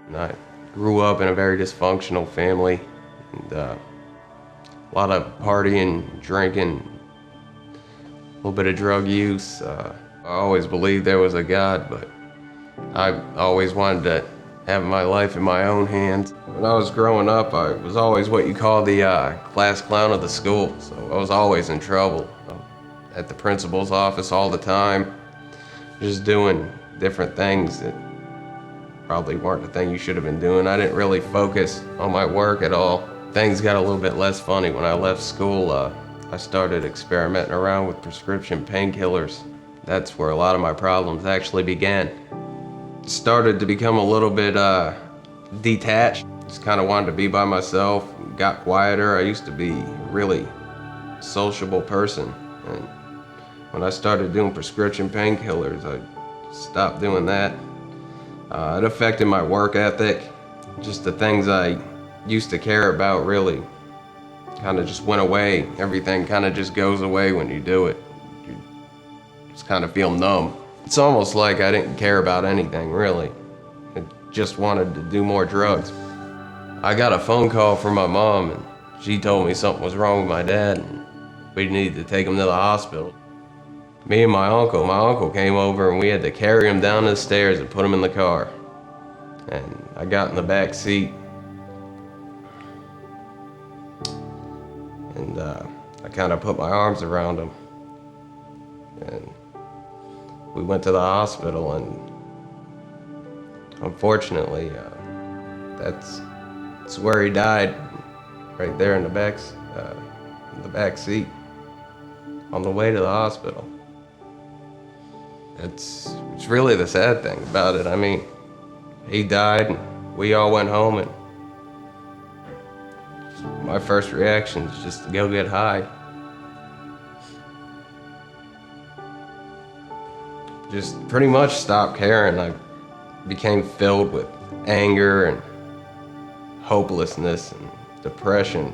And I grew up in a very dysfunctional family, and a lot of partying, drinking, a little bit of drug use. I always believed there was a God, but I always wanted to have my life in my own hands. When I was growing up, I was always what you call the class clown of the school, so I was always in trouble. At the principal's office all the time, just doing different things that probably weren't the thing you should have been doing. I didn't really focus on my work at all. Things got a little bit less funny when I left school. I started experimenting around with prescription painkillers. That's where a lot of my problems actually began. Started to become a little bit detached. Just kind of wanted to be by myself, got quieter. I used to be a really sociable person, and when I started doing prescription painkillers, I stopped doing that. It affected my work ethic. Just the things I used to care about really kind of just went away. Everything kind of just goes away when you do it. You just kind of feel numb. It's almost like I didn't care about anything, really. I just wanted to do more drugs. I got a phone call from my mom, and she told me something was wrong with my dad, and we needed to take him to the hospital. Me and my uncle came over, and we had to carry him down the stairs and put him in the car. And I got in the back seat, and I kind of put my arms around him. And we went to the hospital, and unfortunately, that's where he died, right there in the back seat, on the way to the hospital. It's really the sad thing about it. I mean, he died, and we all went home, and my first reaction is just to go get high. Just pretty much stopped caring. I became filled with anger and hopelessness and depression.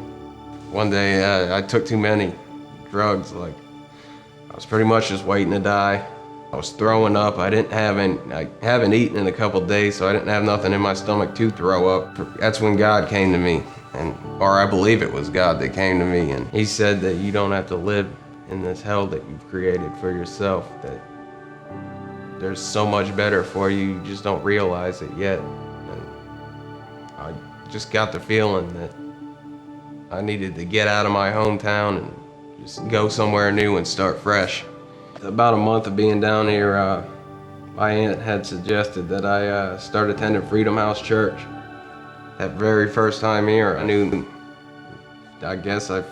One day I took too many drugs. Like, I was pretty much just waiting to die. I was throwing up. I haven't eaten in a couple days, so I didn't have nothing in my stomach to throw up. That's when God came to me, or I believe it was God that came to me, and he said that you don't have to live in this hell that you've created for yourself, that there's so much better for you, you just don't realize it yet. And I just got the feeling that I needed to get out of my hometown and just go somewhere new and start fresh. About a month of being down here, my aunt had suggested that I start attending Freedom House Church. That very first time here, I guess I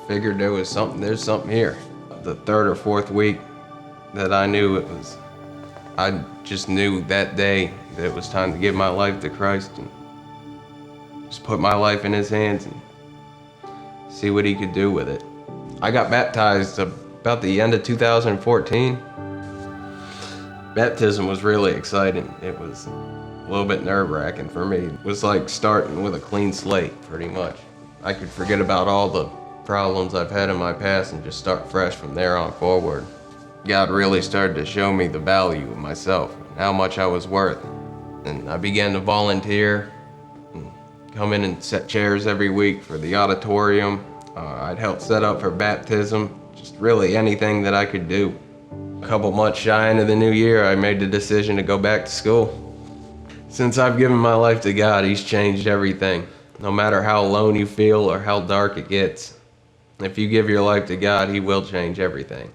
figured there's something here. The third or fourth week that I knew I just knew that day that it was time to give my life to Christ and just put my life in his hands and see what he could do with it. I got baptized about the end of 2014. Baptism was really exciting. It was a little bit nerve-wracking for me. It was like starting with a clean slate, pretty much. I could forget about all the problems I've had in my past and just start fresh from there on forward. God really started to show me the value of myself, and how much I was worth. And I began to volunteer, and come in and set chairs every week for the auditorium. I'd help set up for baptism, just really anything that I could do. A couple months shy into the new year, I made the decision to go back to school. Since I've given my life to God, he's changed everything. No matter how alone you feel or how dark it gets, if you give your life to God, he will change everything.